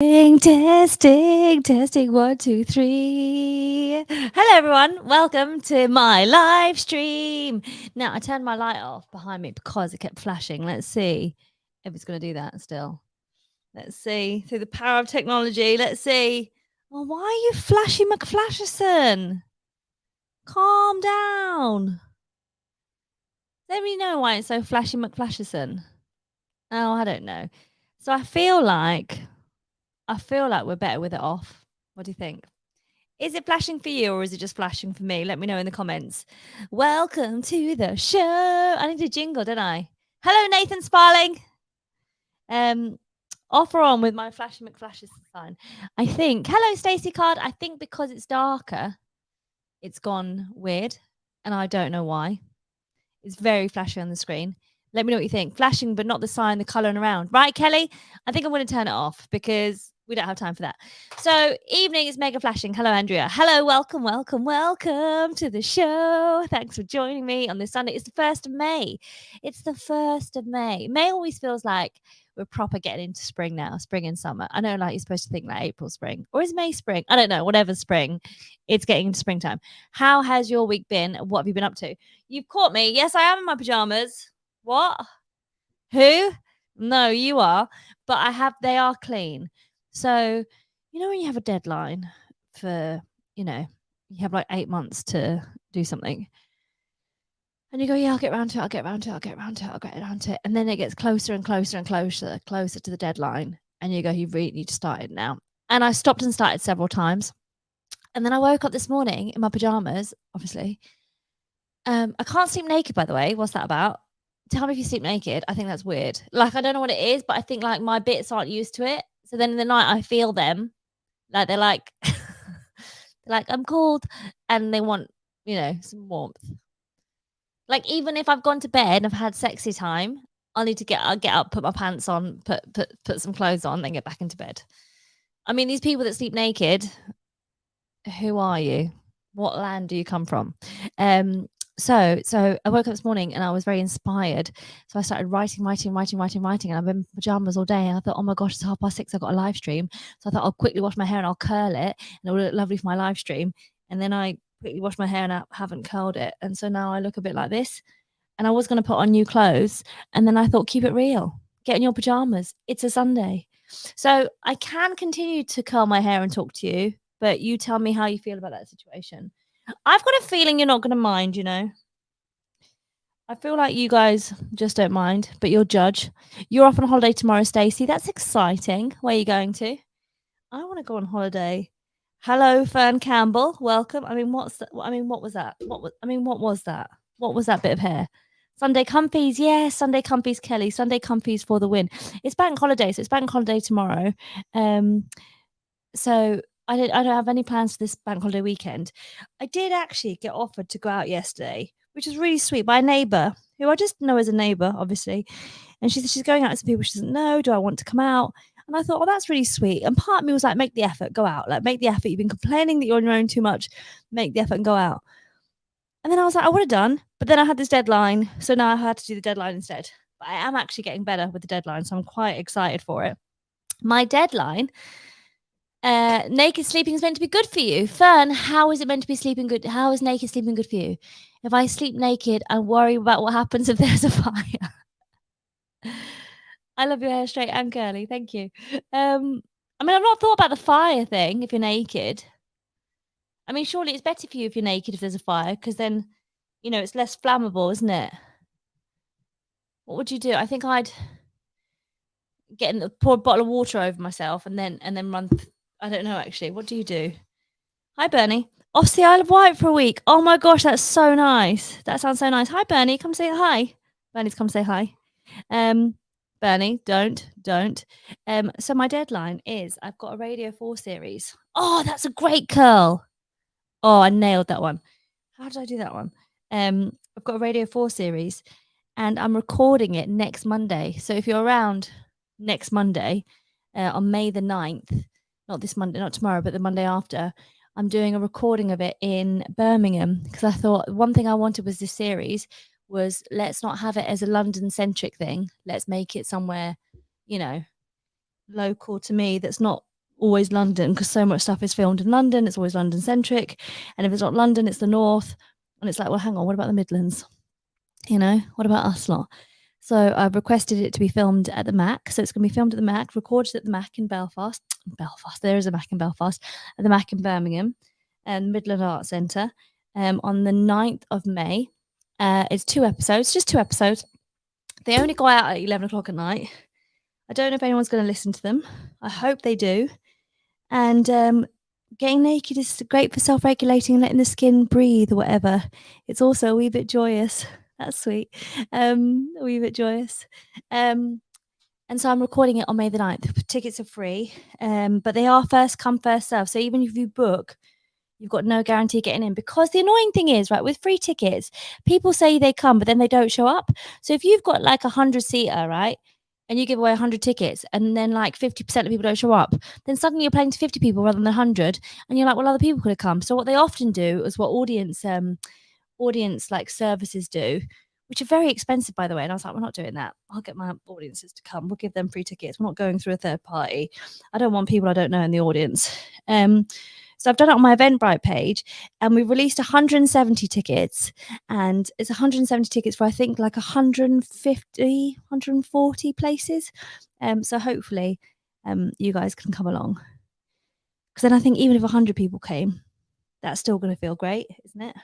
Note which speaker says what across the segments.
Speaker 1: Testing, 1, 2, 3. Hello, everyone. Welcome to my live stream. Now, I turned my light off behind me because it kept flashing. Let's see if it's going to do that still. Let's see. Through the power of technology, let's see. Oh, why are you flashy McFlasherson? Calm down. Let me know why it's so flashy McFlasherson. Oh, I don't know. So I feel like we're better with it off. What do you think? Is it flashing for you or is it just flashing for me? Let me know in the comments. Welcome to the show. I need a jingle, don't I? Hello, Nathan Sparling. Off or on with my flashy McFlashes sign. I think. Hello, Stacey Card. I think because it's darker, it's gone weird, and I don't know why. It's very flashy on the screen. Let me know what you think. Flashing, but not the sign, the colour and around. Right, Kelly? I think I'm going to turn it off because we don't have time for that. So, evening is mega flashing. Hello, Andrea. Hello, welcome to the show. Thanks for joining me on this Sunday. It's the 1st of May. It's the 1st of May. May always feels like we're proper getting into spring now, spring and summer. I know, like, you're supposed to think like April spring, or is May spring? I don't know, whatever spring. It's getting into springtime. How has your week been? What have you been up to? You've caught me. Yes, I am in my pajamas. What? Who? No, you are. But they are clean. So, when you have a deadline for, you have like 8 months to do something. And you go, yeah, I'll get around to it. And then it gets closer and closer and closer to the deadline. And you go, you really need to start it now. And I stopped and started several times. And then I woke up this morning in my pajamas, obviously. I can't sleep naked, by the way. What's that about? Tell me if you sleep naked. I think that's weird. Like, I don't know what it is, but I think like my bits aren't used to it. So then in the night I feel them. Like they're like they're like, I'm cold, and they want, some warmth. Like, even if I've gone to bed and I've had sexy time, I'll need to I'll get up, put my pants on, put some clothes on, then get back into bed. I mean, these people that sleep naked, who are you? What land do you come from? So I woke up this morning and I was very inspired. So I started writing, and I've been in pajamas all day. And I thought, oh my gosh, it's 6:30. I've got a live stream. So I thought I'll quickly wash my hair and I'll curl it, and it will look lovely for my live stream. And then I quickly washed my hair and I haven't curled it. And so now I look a bit like this. And I was going to put on new clothes. And then I thought, keep it real. Get in your pajamas. It's a Sunday. So I can continue to curl my hair and talk to you, but you tell me how you feel about that situation. I've got a feeling you're not going to mind, I feel like you guys just don't mind, but you'll judge. You're off on holiday tomorrow, Stacey. That's exciting. Where are you going to? I want to go on holiday. Hello, Fern Campbell. Welcome. I mean, what was that? What was that? What was that bit of hair? Sunday comfies. Yes, Sunday comfies, Kelly. Sunday comfies for the win. It's bank holiday, so it's bank holiday tomorrow. So I don't have any plans for this bank holiday weekend. I did actually get offered to go out yesterday, which was really sweet, by a neighbour who I just know as a neighbour, obviously. And she said she's going out with some people she doesn't know. Do I want to come out? And I thought, oh, that's really sweet. And part of me was like, make the effort, go out. Like, make the effort. You've been complaining that you're on your own too much. Make the effort and go out. And then I was like, I would have done. But then I had this deadline. So now I had to do the deadline instead. But I am actually getting better with the deadline. So I'm quite excited for it. My deadline, naked sleeping is meant to be good for you. Fern, how is it meant to be sleeping good? How is naked sleeping good for you? If I sleep naked, I worry about what happens if there's a fire. I love your hair straight and curly. Thank you. I mean, I've not thought about the fire thing if you're naked. I mean, surely it's better for you if you're naked if there's a fire, because then, it's less flammable, isn't it? What would you do? I think I'd pour a bottle of water over myself and then run. I don't know, actually. What do you do? Hi, Bernie. Off the Isle of Wight for a week. Oh my gosh, that's so nice. That sounds so nice. Hi, Bernie. Come say hi. Bernie's come say hi. Bernie, don't. So my deadline is I've got a Radio 4 series. Oh, that's a great curl. Oh, I nailed that one. How did I do that one? I've got a Radio 4 series and I'm recording it next Monday. So if you're around next Monday, on May the 9th, not this Monday, not tomorrow, but the Monday after, I'm doing a recording of it in Birmingham, because I thought one thing I wanted was this series was, let's not have it as a London-centric thing. Let's make it somewhere, local to me, that's not always London, because so much stuff is filmed in London. It's always London centric. And if it's not London, it's the North. And it's like, well, hang on, what about the Midlands? You know, what about us lot? So I've requested it to be filmed at the Mac. So it's going to be filmed at the Mac, recorded at the Mac in Belfast. There is a Mac in Belfast. At the Mac in Birmingham, and Midland Arts Centre, on the 9th of May. It's 2 episodes, just 2 episodes. They only go out at 11 o'clock at night. I don't know if anyone's going to listen to them. I hope they do. And getting naked is great for self-regulating and letting the skin breathe or whatever. It's also a wee bit joyous. That's sweet. A wee bit joyous. And so I'm recording it on May the 9th. Tickets are free, but they are first come, first serve. So even if you book, you've got no guarantee getting in, because the annoying thing is, right, with free tickets, people say they come, but then they don't show up. So if you've got like 100-seater, right, and you give away 100 tickets and then like 50% of people don't show up, then suddenly you're playing to 50 people rather than 100. And you're like, well, other people could have come. So what they often do is what audience like services do, which are very expensive, by the way. And I was like, we're not doing that. I'll get my audiences to come. We'll give them free tickets. We're not going through a third party. I don't want people I don't know in the audience. So I've done it on my Eventbrite page, and we've released 170 tickets, and it's 170 tickets for, I think, like 150, 140 places. So hopefully you guys can come along. Because then I think even if 100 people came, that's still going to feel great, isn't it?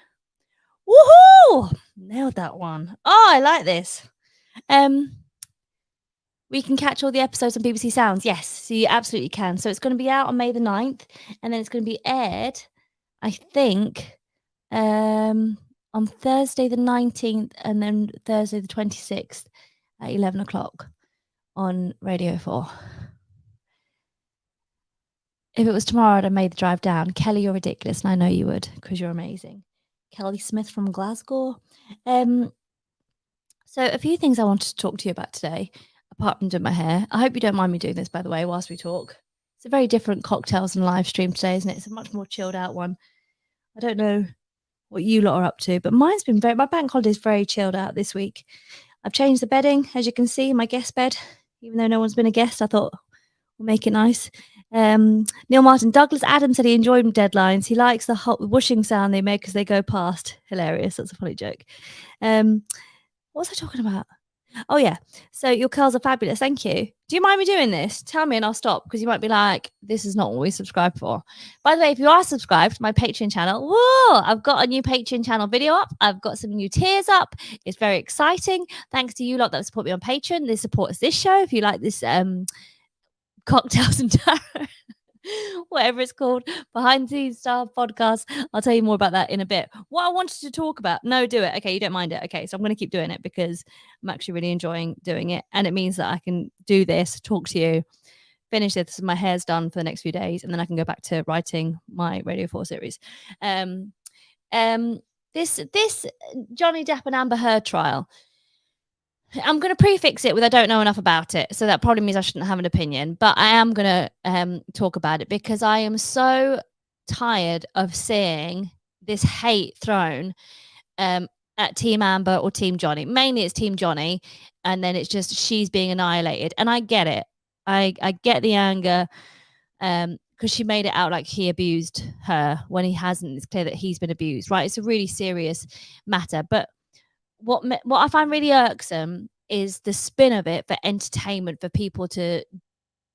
Speaker 1: Woohoo! Nailed that one. Oh, I like this. We can catch all the episodes on BBC Sounds. Yes, so you absolutely can. So it's going to be out on May the 9th, and then it's going to be aired, I think, on Thursday the 19th, and then Thursday the 26th at 11 o'clock on Radio 4. If it was tomorrow, I'd have made the drive down. Kelly, you're ridiculous, and I know you would, because you're amazing. Kelly Smith from Glasgow. So a few things I wanted to talk to you about today, apart from doing my hair. I hope you don't mind me doing this, by the way, whilst we talk. It's a very different cocktails and live stream today, isn't it? It's a much more chilled out one. I don't know what you lot are up to, but my bank holiday is very chilled out this week. I've changed the bedding, as you can see, my guest bed. Even though no one's been a guest, I thought we'll make it nice. Neil Martin Douglas Adams said he enjoyed deadlines. He likes the hot whooshing sound they make as they go past. Hilarious. That's a funny joke. What was I talking about? Oh, yeah. So your curls are fabulous. Thank you. Do you mind me doing this? Tell me and I'll stop, because you might be like, this is not what we subscribed for. By the way, if you are subscribed to my Patreon channel, whoa, I've got a new Patreon channel video up. I've got some new tiers up. It's very exciting. Thanks to you lot that support me on Patreon. This supports this show. If you like this cocktails and tarot, whatever it's called, behind the scenes style podcast, I'll tell you more about that in a bit. What I wanted to talk about, no, do it. Okay, you don't mind it. Okay, so I'm going to keep doing it because I'm actually really enjoying doing it, and it means that I can do this, talk to you, finish this, my hair's done for the next few days, and then I can go back to writing my Radio 4 series. This Johnny Depp and Amber Heard trial, I'm going to prefix it with I don't know enough about it. So that probably means I shouldn't have an opinion. But I am going to talk about it because I am so tired of seeing this hate thrown at Team Amber or Team Johnny. Mainly it's Team Johnny. And then it's just she's being annihilated. And I get it. I get the anger because she made it out like he abused her when he hasn't. It's clear that he's been abused, right? It's a really serious matter. But what I find really irksome is the spin of it for entertainment, for people to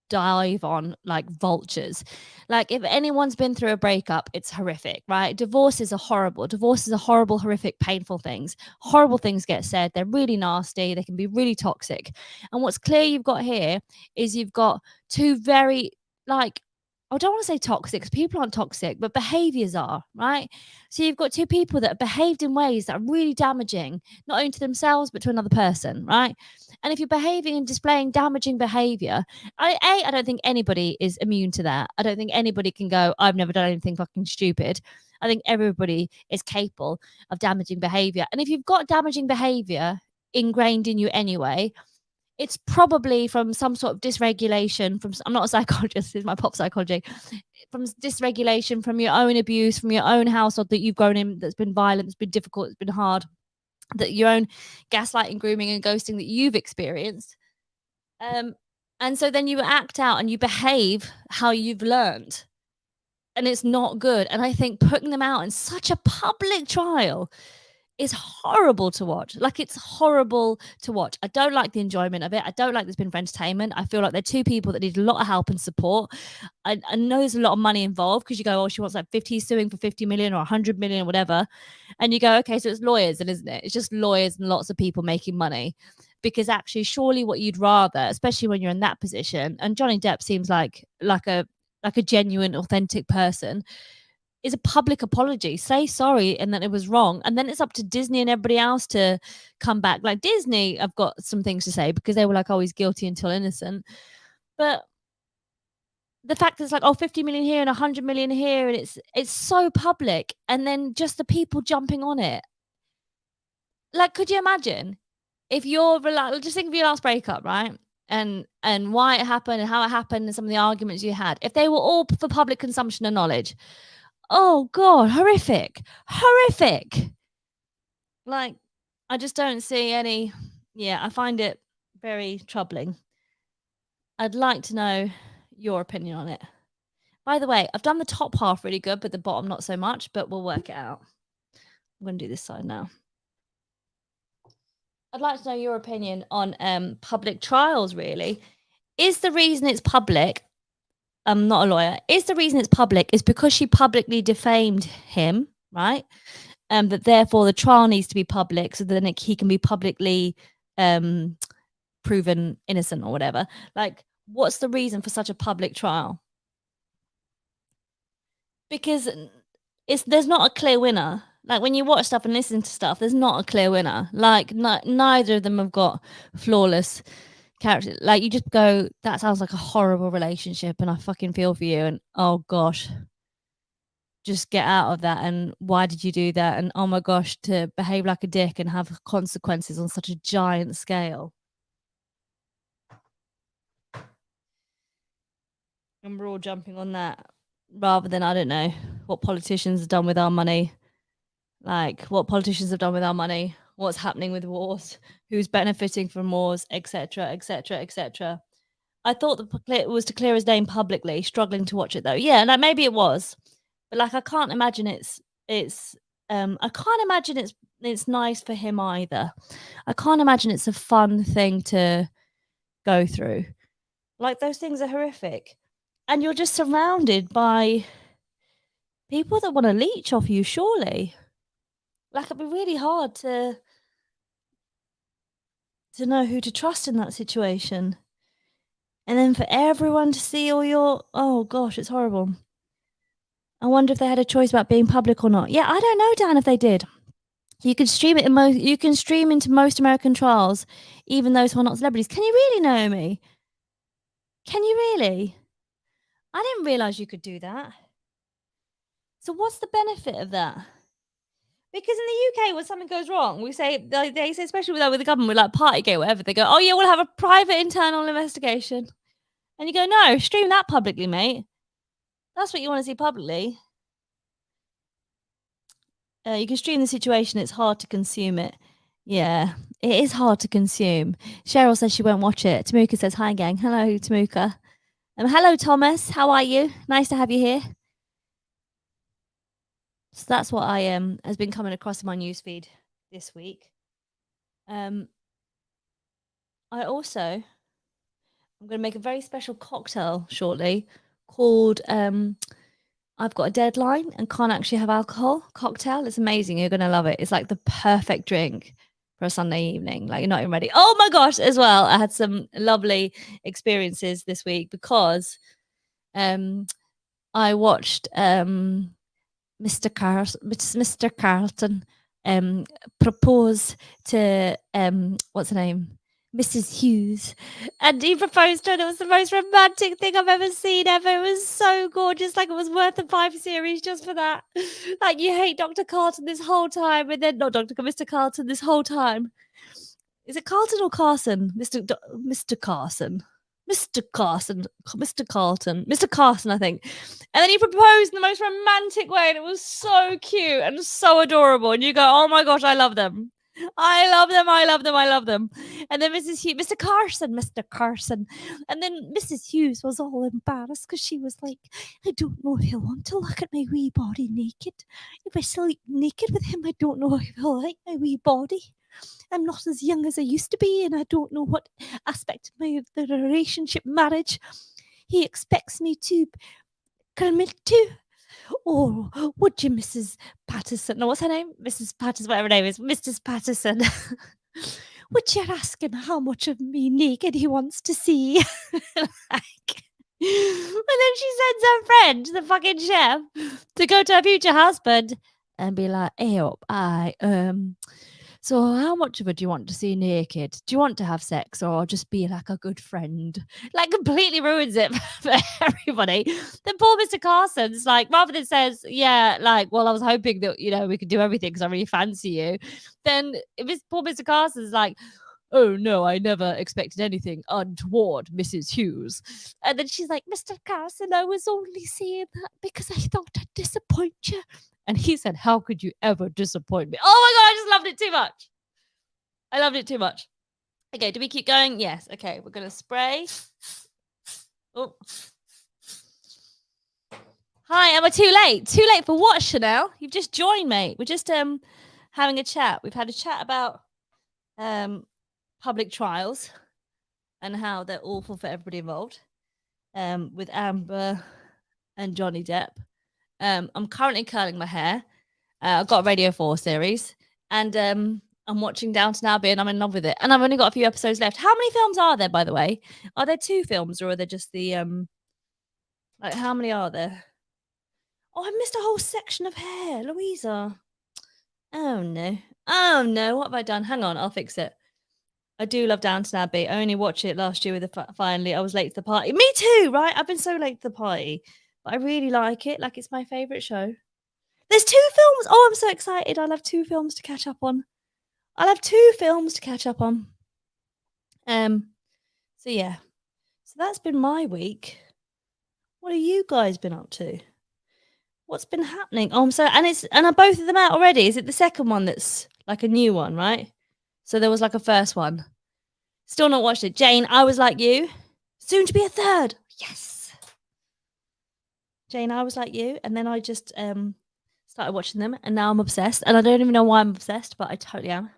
Speaker 1: dive on like vultures. Like, if anyone's been through a breakup, it's horrific, right? Divorces are horrible. Divorces are horrible, horrific, painful things. Horrible things get said. They're really nasty. They can be really toxic. And what's clear you've got here is you've got two very, like, I don't want to say toxic because people aren't toxic, but behaviors are, right? So you've got two people that have behaved in ways that are really damaging, not only to themselves, but to another person, right? And if you're behaving and displaying damaging behavior, I don't think anybody is immune to that. I don't think anybody can go, I've never done anything fucking stupid. I think everybody is capable of damaging behavior. And if you've got damaging behavior ingrained in you anyway, it's probably from some sort of dysregulation from, I'm not a psychologist, this is my pop psychology, from dysregulation from your own abuse, from your own household that you've grown in, that's been violent, that's been difficult, it's been hard, that your own gaslighting, grooming and ghosting that you've experienced. And so then you act out and you behave how you've learned, and it's not good. And I think putting them out in such a public trial is horrible to watch. Like, it's horrible to watch. I don't like the enjoyment of it. I don't like this being for entertainment. I feel like they're two people that need a lot of help and support. I know there's a lot of money involved because you go, oh, she wants like 50 suing for 50 million or 100 million or whatever. And you go, okay, so it's lawyers, and isn't it? It's just lawyers and lots of people making money. Because actually, surely what you'd rather, especially when you're in that position, and Johnny Depp seems like a genuine, authentic person, is a public apology. Say sorry and that it was wrong. And then it's up to Disney and everybody else to come back. Like, Disney, I've got some things to say because they were like, oh, he's guilty until innocent. But the fact that it's like, oh, 50 million here and 100 million here, and it's so public. And then just the people jumping on it. Like, could you imagine if you're just think of your last breakup, right? And why it happened and how it happened and some of the arguments you had. If they were all for public consumption and knowledge, oh God, horrific. Like, I just don't see any. Yeah, I find it very troubling. I'd like to know your opinion on it. By the way, I've done the top half really good, but the bottom not so much, but we'll work it out. I'm going to do this side now. I'd like to know your opinion on public trials, really. Is the reason it's public, I'm not a lawyer, is the reason it's public is because she publicly defamed him, right? That therefore the trial needs to be public so then he can be publicly proven innocent or whatever. Like, what's the reason for such a public trial? Because there's not a clear winner. Like, when you watch stuff and listen to stuff, there's not a clear winner. Like, neither of them have got flawless character. Like, you just go, that sounds like a horrible relationship and I fucking feel for you, and oh gosh, just get out of that, and why did you do that, and oh my gosh, to behave like a dick and have consequences on such a giant scale. And we're all jumping on that rather than, I don't know, what politicians have done with our money. Like, what politicians have done with our money, what's happening with wars, who's benefiting from wars, etc., etc., etc. I thought it was to clear his name publicly, struggling to watch it though. Yeah, like maybe it was. But like, I can't imagine I can't imagine it's nice for him either. I can't imagine it's a fun thing to go through. Like, those things are horrific. And you're just surrounded by people that want to leech off you, surely. Like, it'd be really hard to know who to trust in that situation. And then for everyone to see all your, oh gosh, it's horrible. I wonder if they had a choice about being public or not. Yeah, I don't know, Dan, if they did. You can stream it you can stream into most American trials, even those who are not celebrities. Can you really, Naomi? Can you really? I didn't realize you could do that. So what's the benefit of that? Because in the UK, when something goes wrong, we say, they say, especially with the government, with like Partygate, whatever, they go, oh yeah, we'll have a private internal investigation. And you go, no, stream that publicly, mate. That's what you want to see publicly. You can stream the situation. It's hard to consume it. Yeah, it is hard to consume. Cheryl says she won't watch it. Tamuka says, hi, gang. Hello, Tamuka. Hello, Thomas. How are you? Nice to have you here. So that's what I has been coming across in my newsfeed this week. I also, I'm going to make a very special cocktail shortly called I've Got a Deadline and Can't Actually Have Alcohol cocktail. It's amazing. You're going to love it. It's like the perfect drink for a Sunday evening. Like, you're not even ready. Oh my gosh, as well, I had some lovely experiences this week because I watched Mr. Carlton propose to what's her name? Mrs. Hughes, and he proposed to her, and it was the most romantic thing I've ever seen ever. It was so gorgeous, like it was worth the 5 series just for that. Like, you hate Dr. Carlton this whole time, and then not Mr. Carlton this whole time. Is it Carlton or Carson? Mr. Carson. Mr. Carson, Mr. Carlton, Mr. Carson, I think. And then he proposed in the most romantic way, and it was so cute and so adorable. And you go, oh my gosh, I love them. I love them. I love them. I love them. And then Mr. Carson, Mr. Carson. And then Mrs. Hughes was all embarrassed because she was like, I don't know if he'll want to look at my wee body naked. If I sleep naked with him, I don't know if he'll like my wee body. I'm not as young as I used to be, and I don't know what aspect of the relationship marriage he expects me to commit to. Or would you, Mrs. Patterson? No, what's her name? Mrs. Patterson, whatever her name is. Mrs. Patterson. Would you ask him how much of me naked he wants to see? Like, and then she sends her friend, the fucking chef, to go to her future husband and be like, hey up, so how much of it do you want to see naked? Do you want to have sex or just be like a good friend? Like completely ruins it for everybody. Then poor Mr. Carson's like, rather than says, yeah, like, well, I was hoping that, we could do everything because I really fancy you. Then poor Mr. Carson's like, oh no, I never expected anything untoward, Mrs. Hughes. And then she's like, Mr. Carson, I was only saying that because I thought I'd disappoint you. And he said, how could you ever disappoint me? Oh my God, I just loved it too much. I loved it too much. Okay, do we keep going? Yes. Okay, we're going to spray. Oh. Hi, am I too late? Too late for what, Chanel? You've just joined, mate. We're just having a chat. We've had a chat about public trials and how they're awful for everybody involved with Amber and Johnny Depp. I'm currently curling my hair. I've got a Radio 4 series and I'm watching Downton Abbey and I'm in love with it. And I've only got a few episodes left. How many films are there, by the way? Are there 2 films or are there just the like how many are there? Oh, I missed a whole section of hair, Luisa. Oh no, what have I done? Hang on, I'll fix it. I do love Downton Abbey. I only watched it last year with finally. I was late to the party. Me too, right? I've been so late to the party. But I really like it. Like, it's my favourite show. There's 2 films. Oh, I'm so excited. I'll have 2 films to catch up on. So yeah. So that's been my week. What have you guys been up to? What's been happening? Oh, and are both of them out already? Is it the second one that's like a new one, right? So there was like a first one. Still not watched it. Jane, I was like you. Soon to be a third. Yes. Jane, I was like you. And then I just started watching them. And now I'm obsessed. And I don't even know why I'm obsessed, but I totally am.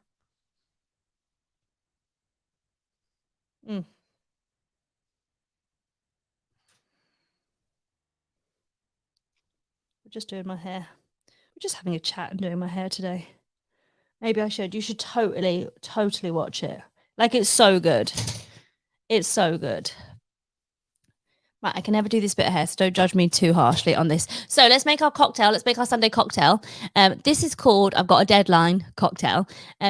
Speaker 1: We're just doing my hair. We're just having a chat and doing my hair today. Maybe I should. You should totally watch it. Like, it's so good. It's so good. Right, I can never do this bit of hair, so don't judge me too harshly on this. So let's make our cocktail. Let's make our Sunday cocktail. This is called I've Got a Deadline cocktail.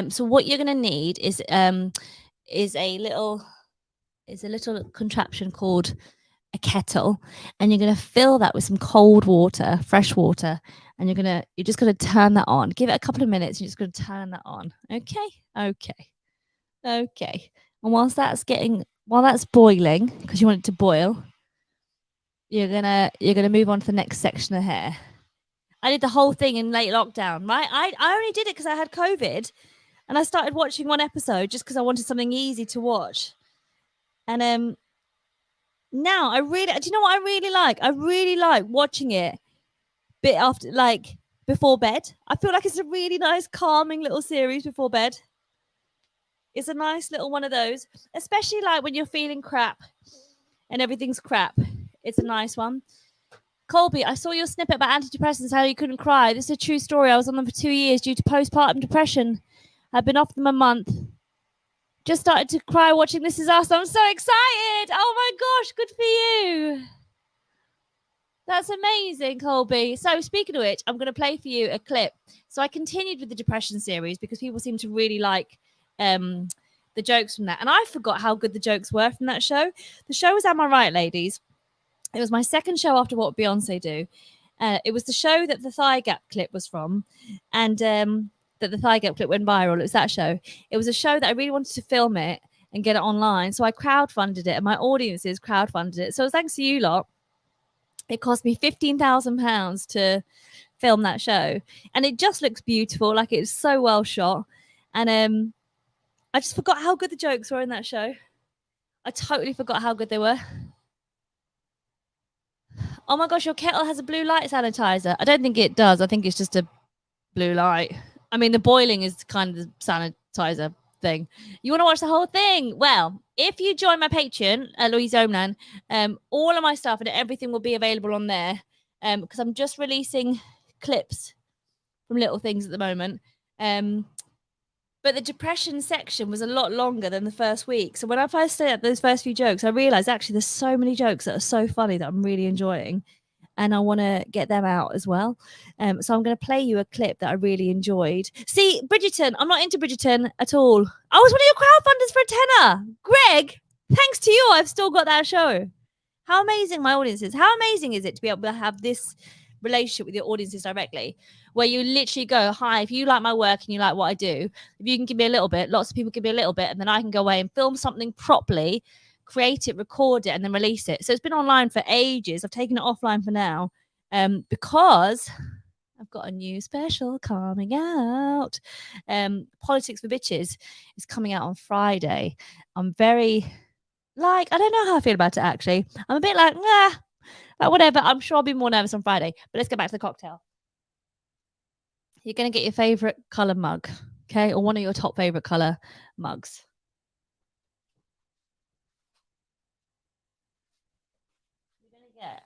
Speaker 1: So what you're gonna need is a little contraption called a kettle, and you're gonna fill that with some cold water, fresh water, and you're just gonna turn that on. Give it a couple of minutes, and you're just gonna turn that on. Okay. And while that's boiling, because you want it to boil, you're gonna move on to the next section of hair. I did the whole thing in late lockdown, right? I only did it because I had COVID, and I started watching one episode just because I wanted something easy to watch. And now do you know what I really like? I really like watching it bit after, like, before bed. I feel like it's a really nice, calming little series before bed. It's a nice little one of those, especially like when you're feeling crap and everything's crap. It's a nice one. Colby, I saw your snippet about antidepressants, how you couldn't cry. This is a true story. I was on them for 2 years due to postpartum depression. I've been off them a month. Just started to cry watching This Is Us. I'm so excited. Oh my gosh, good for you. That's amazing, Colby. So speaking of which, I'm going to play for you a clip. So I continued with the depression series because people seem to really like the jokes from that. And I forgot how good the jokes were from that show. The show was Am I Right, Ladies? It was my second show after What Would Beyonce Do. It was the show that the thigh gap clip was from. And that the thigh gap clip went viral. It was that show. It was a show that I really wanted to film it and get it online. So I crowdfunded it, and my audiences crowdfunded it. So thanks to you lot. It cost me £15,000 to film that show. And it just looks beautiful. Like, it's so well shot. And I just forgot how good the jokes were in that show. I totally forgot how good they were. Oh my gosh, your kettle has a blue light sanitizer. I don't think it does. I think it's just a blue light. I mean, the boiling is kind of the sanitizer thing. You want to watch the whole thing? Well, if you join my Patreon, Luisa Omielan, all of my stuff and everything will be available on there. Because I'm just releasing clips from little things at the moment. But the depression section was a lot longer than the first week. So when I first started those first few jokes, I realized actually there's so many jokes that are so funny that I'm really enjoying. And I want to get them out as well. So I'm going to play you a clip that I really enjoyed. See, Bridgerton, I'm not into Bridgerton at all. I was one of your crowdfunders for a tenner. Greg, thanks to you, I've still got that show. How amazing my audience is. How amazing is it to be able to have this relationship with your audiences directly, where you literally go, hi, if you like my work and you like what I do, if you can give me a little bit, lots of people give me a little bit, and then I can go away and film something properly, create it, record it, and then release it. So it's been online for ages. I've taken it offline for now because I've got a new special coming out. Politics for Bitches is coming out on Friday. I'm very, I don't know how I feel about it, actually. I'm a bit like whatever. I'm sure I'll be more nervous on Friday. But let's get back to the cocktail. You're going to get your favorite color mug, okay? Or one of your top favorite color mugs. You're going to get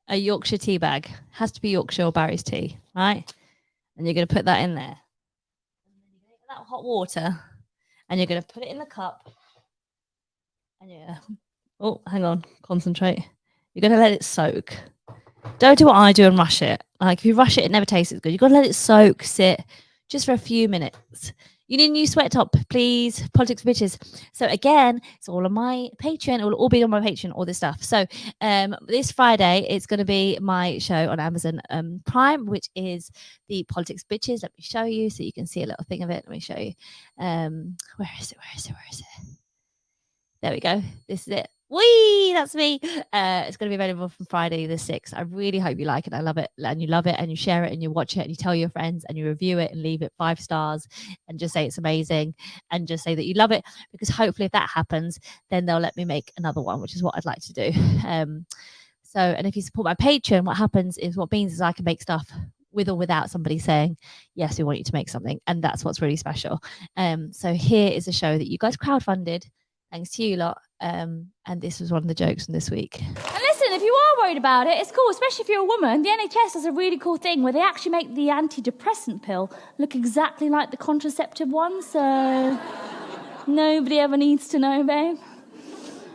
Speaker 1: a Yorkshire tea bag. Has to be Yorkshire or Barry's tea, right? And you're going to put that in there. And then you're going to get that hot water and you're going to put it in the cup. And oh, hang on, concentrate. You're going to let it soak. Don't do what I do and rush it. Like, if you rush it, it never tastes as good. You've got to let it soak, sit just for a few minutes. You need a new sweat top, please. Politics for Bitches. So again, it's all on my Patreon. It will all be on my Patreon, all this stuff. So this Friday, it's going to be my show on Amazon Prime, which is the Politics Bitches. Let me show you so you can see a little thing of it. Let me show you. Where is it? There we go. This is it. Whee! That's me. It's going to be available from Friday the 6th. I really hope you like it. I love it. And you love it and you share it and you watch it and you tell your friends and you review it and leave it 5 stars and just say it's amazing and just say that you love it, because hopefully if that happens, then they'll let me make another one, which is what I'd like to do. And if you support my Patreon, what means is I can make stuff with or without somebody saying, yes, we want you to make something. And that's what's really special. So here is a show that you guys crowdfunded. Thanks to you lot. And this was one of the jokes from this week. And listen, if you are worried about it, it's cool, especially if you're a woman. The NHS does a really cool thing where they actually make the antidepressant pill look exactly like the contraceptive one. So nobody ever needs to know, babe.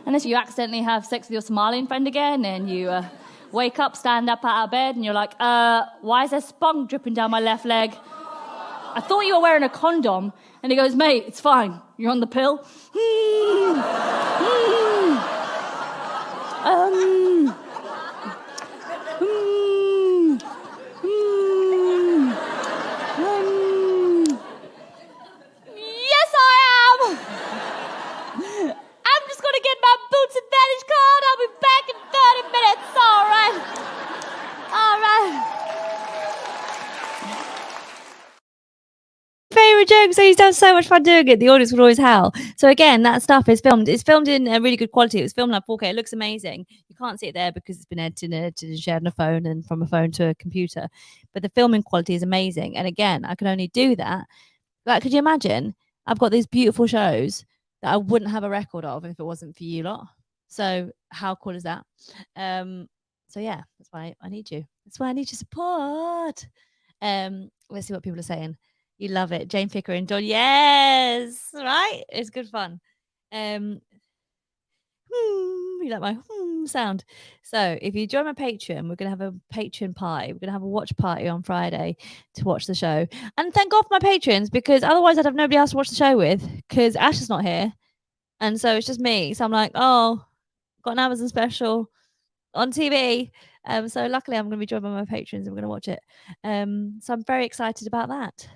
Speaker 1: Unless you accidentally have sex with your Somalian friend again and you wake up, stand up out of bed and you're like, why is there spunk dripping down my left leg? I thought you were wearing a condom. And he goes, mate, it's fine. You're on the pill. Yes, I am. I'm just going to get my Boots Advantage card. I'll be back in 30 minutes. All right. All right. Favorite jokes. So he's done so much fun doing it. The audience would always howl. So again, that stuff is filmed. It's filmed in a really good quality. It was filmed like 4K. It looks amazing. You can't see it there because it's been edited and shared on a phone and from a phone to a computer. But the filming quality is amazing. And again, I can only do that. Like, could you imagine? I've got these beautiful shows that I wouldn't have a record of if it wasn't for you lot. So how cool is that? So yeah, that's why I need you. That's why I need your support. Let's see what people are saying. You love it. Jane Ficker and Dawn. Yes, right? It's good fun. You like my sound. So if you join my Patreon, we're going to have a Patreon party. We're going to have a watch party on Friday to watch the show. And thank God for my patrons, because otherwise I'd have nobody else to watch the show with, because Ash is not here. And so it's just me. So I'm like, oh, got an Amazon special on TV. So luckily I'm going to be joined by my patrons and we're going to watch it. So I'm very excited about that.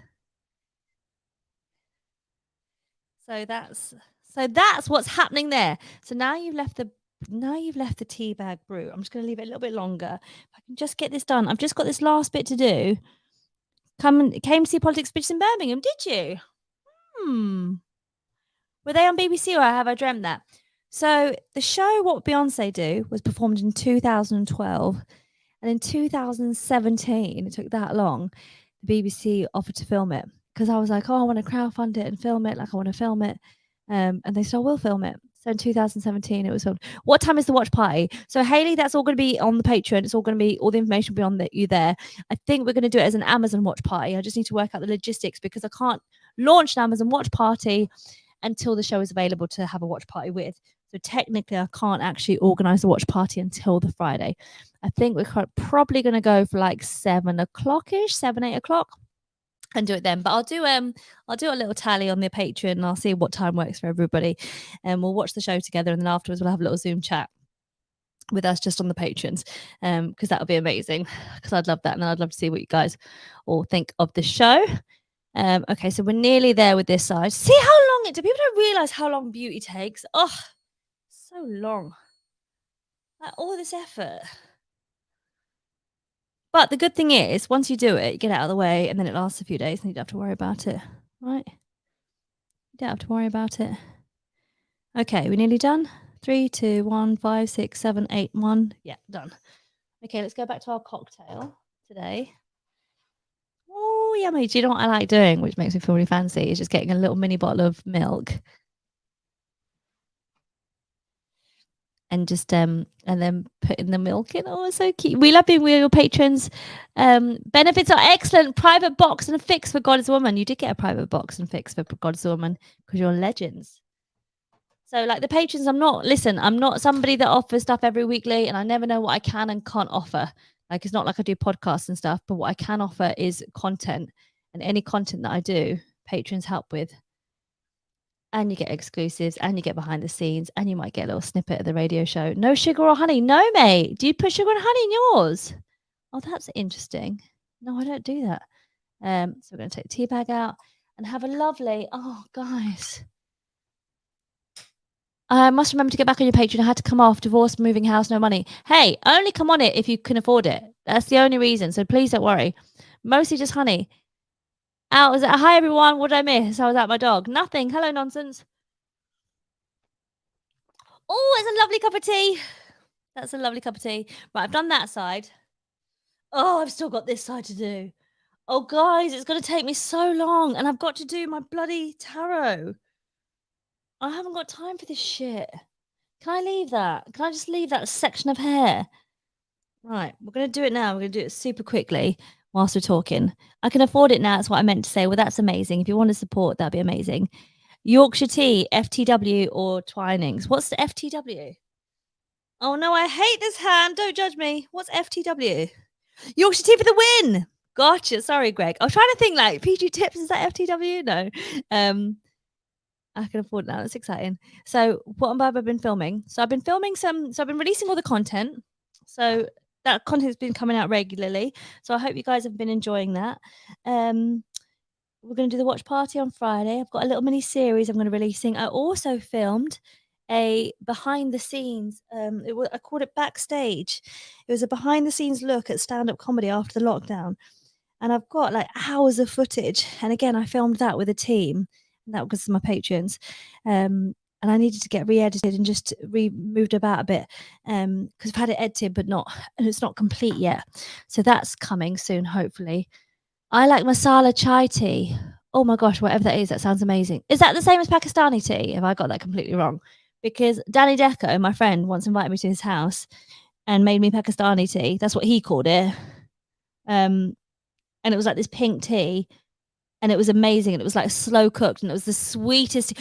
Speaker 1: So that's what's happening there. So now you've left the tea bag brew. I'm just going to leave it a little bit longer. If I can just get this done. I've just got this last bit to do. Came to see Politics Bitches in Birmingham, did you? Were they on BBC or have I dreamt that? So the show What Beyonce Do was performed in 2012, and in 2017, it took that long. The BBC offered to film it because I was like, "Oh, I want to crowdfund it and film it. Like, I want to film it," and they said, "We'll film it." So in 2017, it was filmed. What time is the watch party? So Haley, that's all going to be on the Patreon. It's all going to be all the information will be on you there. I think we're going to do it as an Amazon watch party. I just need to work out the logistics because I can't launch an Amazon watch party until the show is available to have a watch party with. So technically, I can't actually organise a watch party until the Friday. I think we're probably going to go for like 7 o'clock-ish, 7, 8 o'clock, and do it then. But I'll do a little tally on the Patreon, and I'll see what time works for everybody, and we'll watch the show together. And then afterwards, we'll have a little Zoom chat with us just on the patrons, because that would be amazing. Because I'd love that, and I'd love to see what you guys all think of the show. Okay, so we're nearly there with this side. See how long it. Do people don't realize how long beauty takes? Oh, so long. Like all this effort. But the good thing is, once you do it, you get it out of the way, and then it lasts a few days, and you don't have to worry about it, right? You don't have to worry about it. Okay, we're nearly done. 3, 2, 1, 5, 6, 7, 8, 1. Yeah, done. Okay, let's go back to our cocktail today. Oh, yummy. Do you know what I like doing, which makes me feel really fancy, is just getting a little mini bottle of milk and just and then putting the milk in. Oh, so cute. We love being with your patrons. Benefits are excellent. Private box and a fix for God is a Woman. You did get a private box and fix for God is a Woman because you're legends. So like the patrons, I'm not somebody that offers stuff every weekly, and I never know what I can and can't offer. Like, it's not like I do podcasts and stuff, but what I can offer is content, and any content that I do, patrons help with. And you get exclusives, and you get behind the scenes, and you might get a little snippet of the radio show. No sugar or honey. No, mate. Do you put sugar and honey in yours? Oh, that's interesting. No, I don't do that. So we're going to take the tea bag out and have a lovely, oh, guys. I must remember to get back on your Patreon. I had to come off. Divorce, moving house, no money. Hey, only come on it if you can afford it. That's the only reason. So please don't worry. Mostly just honey. Out. Was it? Hi, everyone. What did I miss? I was out my dog. Nothing. Hello, nonsense. Oh, it's a lovely cup of tea. That's a lovely cup of tea. Right, I've done that side. Oh, I've still got this side to do. Oh, guys, it's going to take me so long. And I've got to do my bloody tarot. I haven't got time for this shit. Can I leave that? Can I just leave that section of hair? Right, we're going to do it now. We're going to do it super quickly whilst we're talking. I can afford it now. That's what I meant to say. Well, that's amazing. If you want to support, that'd be amazing. Yorkshire tea, FTW, or Twinings. What's the FTW? Oh, no, I hate this hand. Don't judge me. What's FTW? Yorkshire tea for the win. Gotcha. Sorry, Greg. I was trying to think like PG Tips. Is that FTW? No. I can afford it now. That's exciting. So what have I been filming? So I've been filming I've been releasing all the content. So that content has been coming out regularly. So I hope you guys have been enjoying that. We're going to do the watch party on Friday. I've got a little mini series I'm going to be releasing. I also filmed a behind the scenes. I called it Backstage. It was a behind the scenes look at stand-up comedy after the lockdown. And I've got like hours of footage. And again, I filmed that with a team. And that was my patrons. And I needed to get re-edited and just moved about a bit because I've had it edited, but it's not complete yet. So that's coming soon, hopefully. I like masala chai tea. Oh my gosh, whatever that is, that sounds amazing. Is that the same as Pakistani tea? Have I got that completely wrong? Because Danny Deco, my friend, once invited me to his house and made me Pakistani tea. That's what he called it. And it was like this pink tea. And it was amazing. And it was like slow cooked. And it was the sweetest.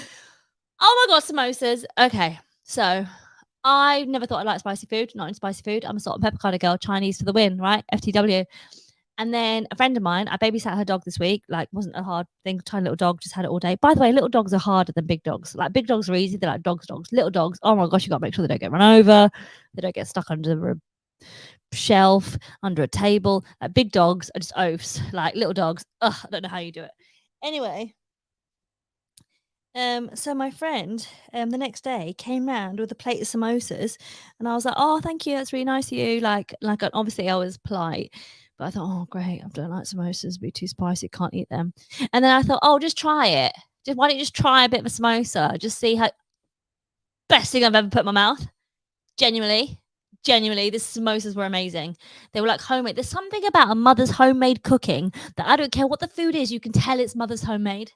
Speaker 1: Oh my God, samosas. Okay. So I never thought I liked spicy food. Not in spicy food. I'm a salt and pepper kind of girl. Chinese for the win, right? FTW. And then a friend of mine, I babysat her dog this week. Like, wasn't a hard thing. Tiny little dog, just had it all day. By the way, little dogs are harder than big dogs. Like, big dogs are easy. They're like dogs. Little dogs, oh my gosh, you got to make sure they don't get run over. They don't get stuck under a shelf, under a table. Like, big dogs are just oafs. Like, little dogs, I don't know how you do it. Anyway, so my friend, the next day came round with a plate of samosas, and I was like, "Oh, thank you. That's really nice of you." Like, obviously I was polite. But I thought, oh, great, I don't like samosas, be too spicy, can't eat them. And then I thought, oh, just try it. Why don't you just try a bit of a samosa? Just see how best thing I've ever put in my mouth. Genuinely, genuinely, the samosas were amazing. They were like homemade. There's something about a mother's homemade cooking that I don't care what the food is, you can tell it's mother's homemade.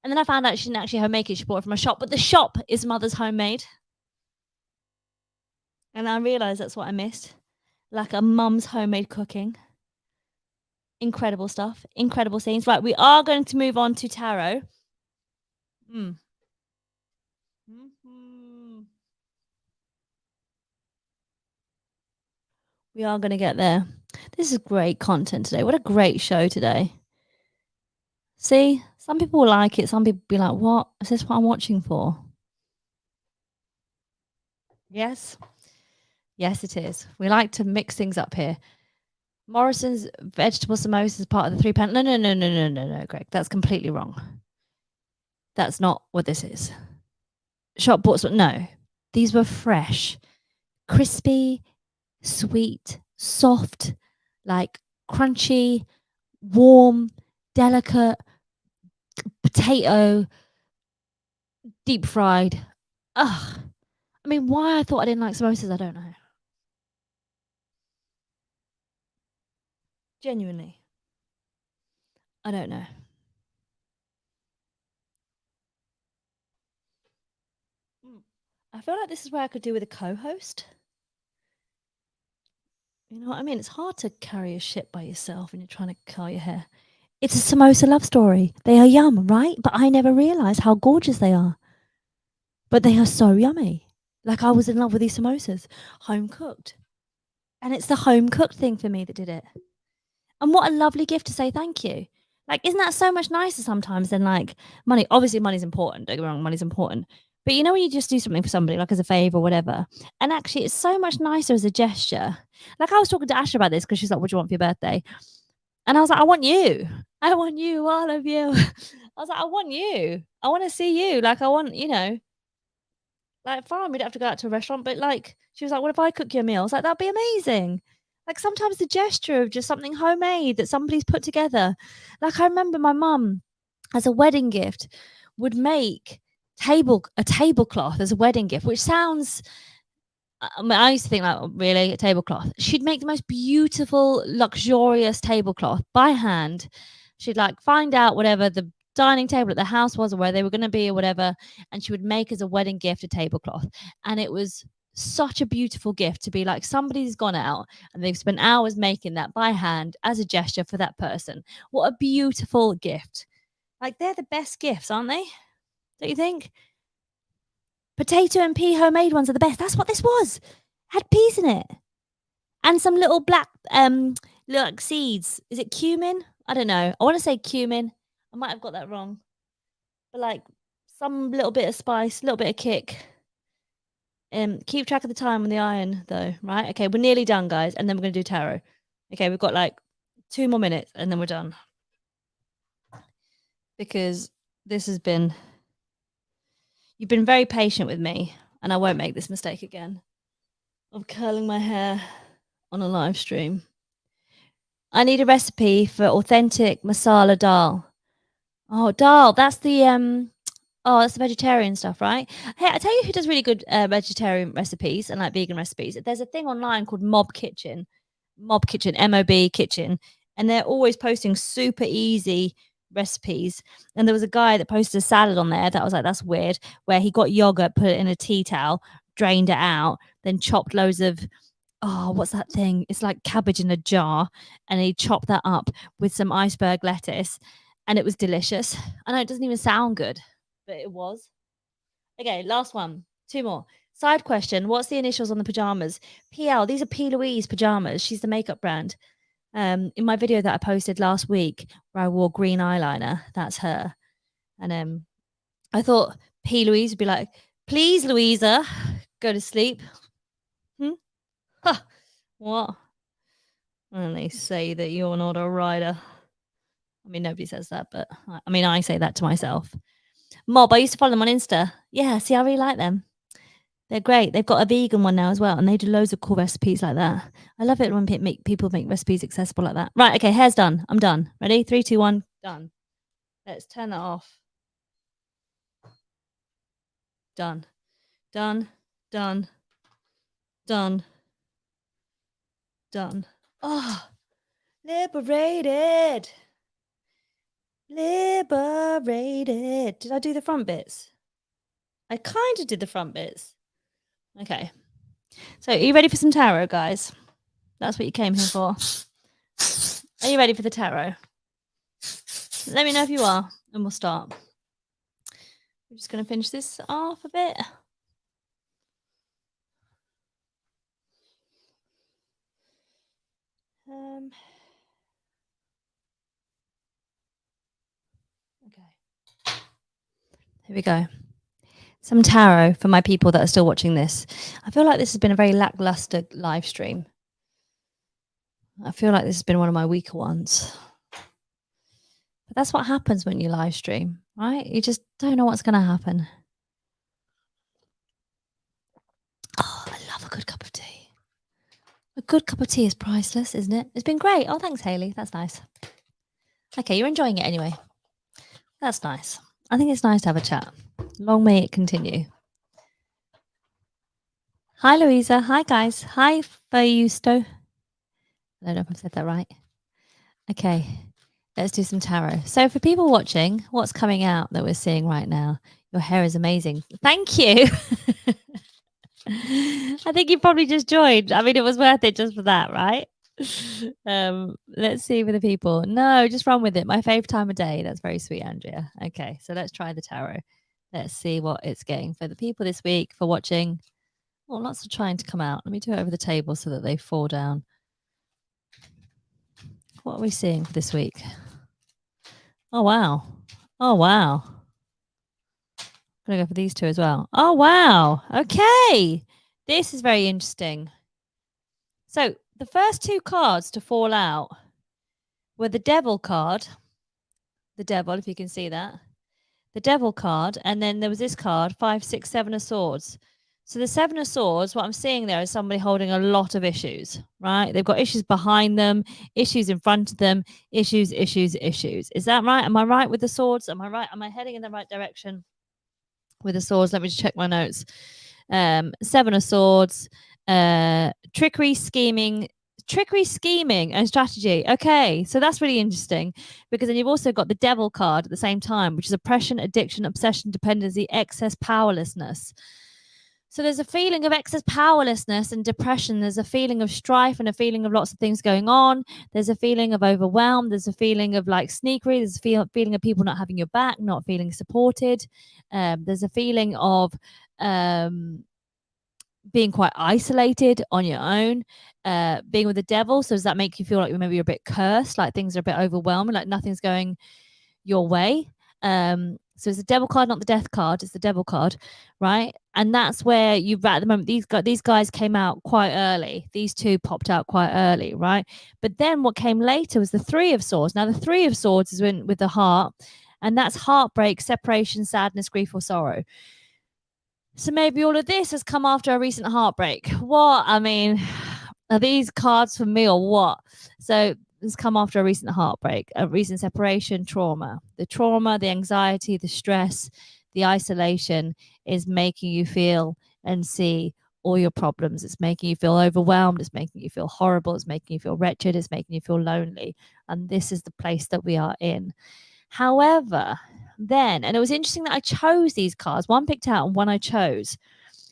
Speaker 1: And then I found out she didn't actually homemade it, she bought it from a shop, but the shop is mother's homemade. And I realized that's what I missed. Like a mum's homemade cooking. Incredible stuff. Incredible scenes. Right, we are going to move on to tarot. Mm. Mhm. We are going to get there. This is great content today. What a great show today. See, some people will like it. Some people be like, what? Is this what I'm watching for? Yes. Yes, it is. We like to mix things up here. Morrison's vegetable samosa is part of the £3. No, Greg. That's completely wrong. That's not what this is. Shop bought some. No, these were fresh, crispy, sweet, soft, like crunchy, warm, delicate potato, deep fried. Ugh. I mean, why I thought I didn't like samosas, I don't know. Genuinely. I don't know. I feel like this is where I could do with a co-host. You know what I mean? It's hard to carry a shit by yourself when you're trying to curl your hair. It's a samosa love story. They are yum, right? But I never realized how gorgeous they are. But they are so yummy. Like I was in love with these samosas, home cooked. And it's the home cooked thing for me that did it. And what a lovely gift to say thank you. Like, isn't that so much nicer sometimes than like money? Obviously, money's important. Don't get me wrong, money's important. But you know, when you just do something for somebody, like as a favor or whatever, and actually it's so much nicer as a gesture. Like I was talking to Ash about this because she's like, what do you want for your birthday? And I was like, I want you. I want you, all of you. I was like, I want you. I want to see you. Like, I want, you know, like, fine, we don't have to go out to a restaurant, but like, she was like, what if I cook you a meal? I was like, that'd be amazing. Like, sometimes the gesture of just something homemade that somebody's put together. Like, I remember my mum, as a wedding gift, would make a tablecloth as a wedding gift, which sounds I mean, I used to think like, "Oh, really, a tablecloth?" She'd make the most beautiful, luxurious tablecloth by hand. She'd like find out whatever the dining table at the house was or where they were going to be or whatever, and she would make as a wedding gift a tablecloth. And it was such a beautiful gift to be like somebody's gone out and they've spent hours making that by hand as a gesture for that person. What a beautiful gift. Like they're the best gifts, aren't they? Don't you think? Potato and pea homemade ones are the best. That's what this was. Had peas in it. And some little black like seeds. Is it cumin? I don't know. I want to say cumin. I might have got that wrong. But like some little bit of spice, little bit of kick. Keep track of the time on the iron though, right? Okay, we're nearly done, guys, and then we're gonna do tarot. Okay, we've got like 2 more minutes and then we're done. Because this has been you've been very patient with me, and I won't make this mistake again of curling my hair on a live stream. I need a recipe for authentic masala dal. Oh, dal, that's the that's the vegetarian stuff, right? Hey, I tell you who does really good vegetarian recipes and like vegan recipes. There's a thing online called Mob Kitchen, MOB Kitchen, and they're always posting super easy recipes. And there was a guy that posted a salad on there that I was like, that's weird, where he got yogurt, put it in a tea towel, drained it out, then chopped loads of what's that thing? It's like cabbage in a jar, and he chopped that up with some iceberg lettuce, and it was delicious. I know it doesn't even sound good, but it was. Okay, last one. 2 more. Side question: what's the initials on the pajamas? PL. These are P. Louise pajamas. She's the makeup brand. In my video that I posted last week, where I wore green eyeliner, that's her. And I thought P. Louise would be like, "Please, Louisa, go to sleep." Huh, what? And they say that you're not a writer. I mean, nobody says that, but I mean, I say that to myself. Mob, I used to follow them on Insta. Yeah, see, I really like them. They're great. They've got a vegan one now as well, and they do loads of cool recipes like that. I love it when people make recipes accessible like that. Right, okay, hair's done. I'm done. Ready? 3, 2, 1, done. Let's turn that off. Done. Done. Done. Done. Done. Oh, liberated. Liberated. Did I do the front bits? I kind of did the front bits. Okay. So, are you ready for some tarot, guys? That's what you came here for. Are you ready for the tarot? Let me know if you are, and we'll start. We're just going to finish this off a bit. Okay. Here we go. Some tarot for my people that are still watching this. I feel like this has been a very lackluster live stream. I feel like this has been one of my weaker ones. But that's what happens when you live stream, right? You just don't know what's going to happen. Oh, I love a good cup of tea. A good cup of tea is priceless, isn't it? It's been great. Oh, thanks, Hayley. That's nice. Okay, you're enjoying it anyway. That's nice. I think it's nice to have a chat. Long may it continue. Hi, Luisa. Hi, guys. Hi, Fausto. I don't know if I've said that right. Okay, let's do some tarot. So for people watching, what's coming out that we're seeing right now? Your hair is amazing. Thank you. I think you probably just joined. I mean, it was worth it just for that, right? Let's see for the people. No, just run with it. My favorite time of day. That's very sweet, Andrea. Okay, so let's try the tarot. Let's see what it's getting for the people this week for watching. Oh, lots of trying to come out. Let me do it over the table so that they fall down. What are we seeing for this week? Oh, wow. Oh, wow. I'm going to go for these two as well. Oh, wow. Okay. This is very interesting. So the first two cards to fall out were the Devil card. The Devil, if you can see that. The Devil card. And then there was this card, 5, 6, 7 of Swords. So the 7 of Swords, what I'm seeing there is somebody holding a lot of issues, right? They've got issues behind them, issues in front of them, issues. Is that right? Am I right with the swords? Am I right? Am I heading in the right direction with the swords? Let me just check my notes. 7 of Swords, trickery, scheming, and strategy. Okay, so that's really interesting because then you've also got the Devil card at the same time, which is oppression, addiction, obsession, dependency, excess, powerlessness. So there's a feeling of excess powerlessness and depression. There's a feeling of strife and a feeling of lots of things going on. There's a feeling of overwhelm. There's a feeling of like sneakery. There's a feeling of people not having your back, not feeling supported. There's a feeling of being quite isolated on your own, being with the devil. So does that make you feel like maybe you're a bit cursed, like things are a bit overwhelming, like nothing's going your way? So it's the Devil card, not the Death card. It's the Devil card, right? And that's where you at the moment. These guys came out quite early. These two popped out quite early, right? But then what came later was the Three of Swords. Now the Three of Swords is with the heart, and that's heartbreak, separation, sadness, grief, or sorrow. So maybe all of this has come after a recent heartbreak. What? I mean, are these cards for me or what? So it's come after a recent heartbreak, a recent separation, trauma. The trauma, the anxiety, the stress, the isolation is making you feel and see all your problems. It's making you feel overwhelmed. It's making you feel horrible. It's making you feel wretched. It's making you feel lonely. And this is the place that we are in. However, then, and it was interesting that I chose these cards. One picked out and one I chose.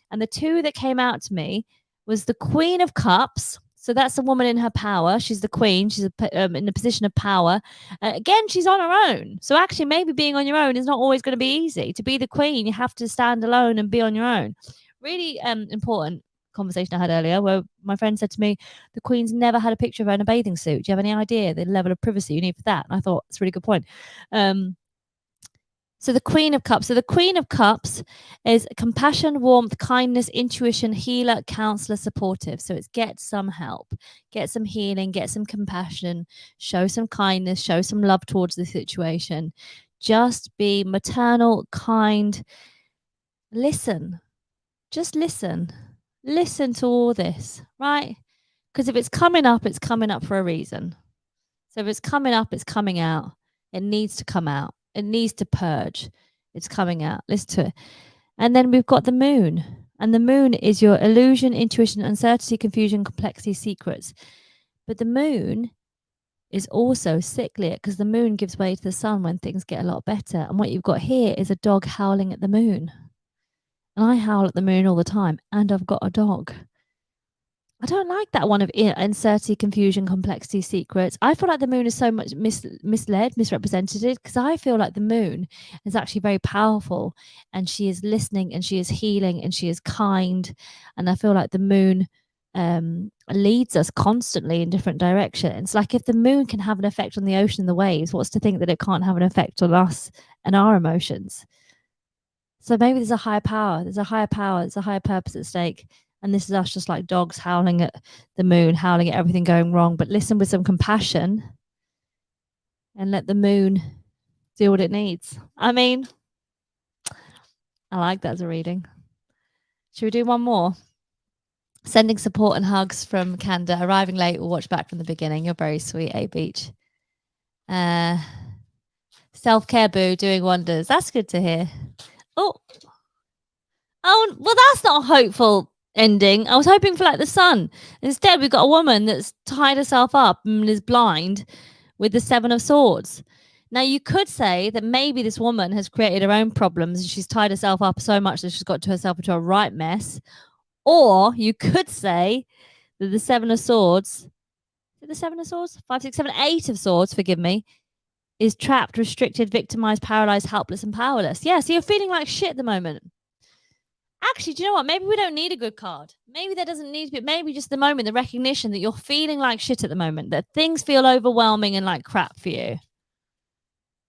Speaker 1: And the two that came out to me was the Queen of Cups. So that's a woman in her power. She's the queen. She's in a position of power. Again, she's on her own. So actually, maybe being on your own is not always going to be easy. To be the queen, you have to stand alone and be on your own. Really important conversation I had earlier where my friend said to me, the queen's never had a picture of her in a bathing suit. Do you have any idea the level of privacy you need for that? And I thought, that's a really good point. So the Queen of Cups. So the Queen of Cups is compassion, warmth, kindness, intuition, healer, counselor, supportive. So it's get some help, get some healing, get some compassion, show some kindness, show some love towards the situation. Just be maternal, kind. Listen. Just listen. Listen to all this, right? Because if it's coming up for a reason. So if it's coming up, it's coming out. It needs to come out. It needs to purge. It's coming out. Listen to it. And then we've got the moon. And the moon is your illusion, intuition, uncertainty, confusion, complexity, secrets. But the moon is also cyclic because the moon gives way to the sun when things get a lot better. And what you've got here is a dog howling at the moon. And I howl at the moon all the time, and I've got a dog. I don't like that one of uncertainty, confusion, complexity, secrets. I feel like the moon is so much misled, misrepresented, because I feel like the moon is actually very powerful, and she is listening, and she is healing, and she is kind. And I feel like the moon leads us constantly in different directions. Like if the moon can have an effect on the ocean and the waves, what's to think that it can't have an effect on us and our emotions? So maybe there's a higher power, there's a higher purpose at stake. And this is us just like dogs howling at the moon, howling at everything going wrong. But listen with some compassion and let the moon do what it needs. I mean, I like that as a reading. Should we do one more? Sending support and hugs from Kanda. Arriving late, we'll watch back from the beginning. You're very sweet, A Beach. Self-care boo, doing wonders. That's good to hear. Oh, well, that's not a hopeful ending. I was hoping for like the sun. Instead, we've got a woman that's tied herself up and is blind with the 7 of Swords. Now, you could say that maybe this woman has created her own problems and she's tied herself up so much that she's got herself into a right mess. Or you could say that the 7 of Swords, the 7 of Swords? 5, 6, 7, 8 of Swords, forgive me, is trapped, restricted, victimized, paralyzed, helpless, and powerless. Yeah, so you're feeling like shit at the moment. Actually, do you know what? Maybe we don't need a good card. Maybe there doesn't need to be. Maybe just the moment, the recognition that you're feeling like shit at the moment, that things feel overwhelming and like crap for you.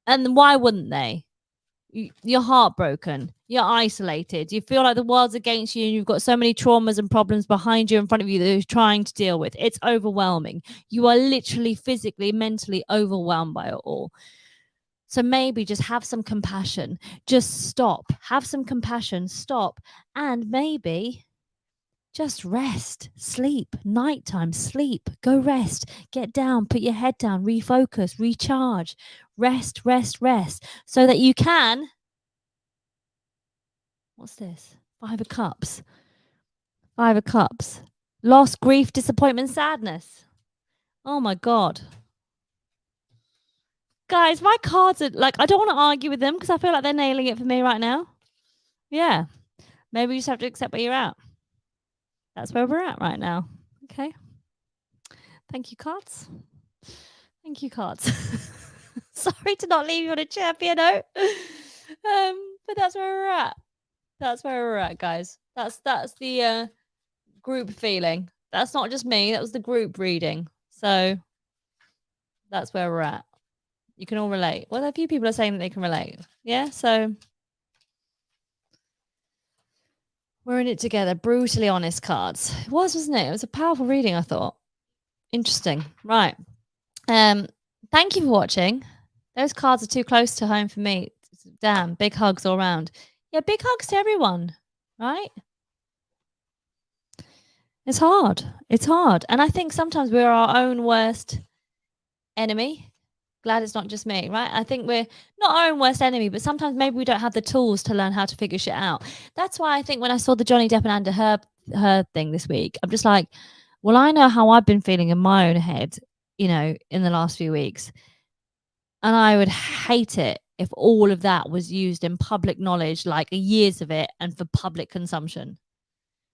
Speaker 1: And why wouldn't they? You're heartbroken. You're isolated. You feel like the world's against you and you've got so many traumas and problems behind you, in front of you that you're trying to deal with. It's overwhelming. You are literally, physically, mentally overwhelmed by it all. So maybe just have some compassion. Just stop. Have some compassion. Stop. And maybe just rest. Sleep. Nighttime. Sleep. Go rest. Get down. Put your head down. Refocus. Recharge. Rest, rest, rest. So that you can... What's this? 5 of Cups. 5 of Cups. Loss, grief, disappointment, sadness. Oh my God. Guys, my cards are like, I don't want to argue with them because I feel like they're nailing it for me right now. Yeah. Maybe you just have to accept where you're at. That's where we're at right now. Okay. Thank you, cards. Thank you, cards. Sorry to not leave you on a champion note. But that's where we're at. That's where we're at, guys. That's the group feeling. That's not just me. That was the group reading. So that's where we're at. You can all relate. Well, a few people are saying that they can relate. Yeah, so we're in it together. Brutally honest cards. It was, wasn't it? It was a powerful reading, I thought. Interesting. Right. Thank you for watching. Those cards are too close to home for me. Damn, big hugs all around. Yeah, big hugs to everyone, right? It's hard. It's hard. And I think sometimes we're our own worst enemy. Glad it's not just me, right? I think we're not our own worst enemy, but sometimes maybe we don't have the tools to learn how to figure shit out. That's why I think when I saw the Johnny Depp and Amber Heard thing this week, I'm just like, well, I know how I've been feeling in my own head, you know, in the last few weeks. And I would hate it if all of that was used in public knowledge, like years of it, and for public consumption.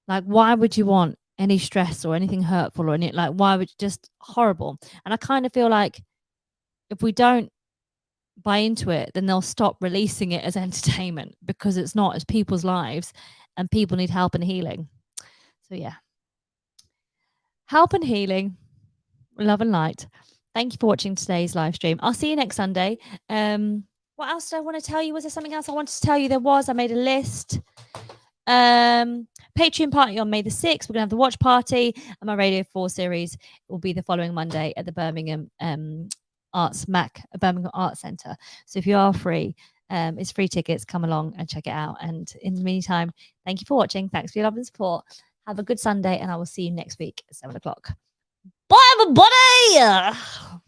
Speaker 1: Like, why would you want any stress or anything hurtful or anything? Like, why would just horrible? And I kind of feel like if we don't buy into it, then they'll stop releasing it as entertainment because it's not, as people's lives and people need help and healing. So yeah, help and healing, love and light. Thank you for watching today's live stream. I'll see you next Sunday. What else did I want to tell you? Was there something else I wanted to tell you? I made a list. Patreon party on May the 6th. We're gonna have the watch party, and my Radio 4 series will be the following Monday at the Birmingham Birmingham Arts Centre. So if you are free, it's free tickets. Come along and check it out. And in the meantime, thank you for watching. Thanks for your love and support. Have a good Sunday, and I will see you next week at 7 o'clock. Bye, everybody.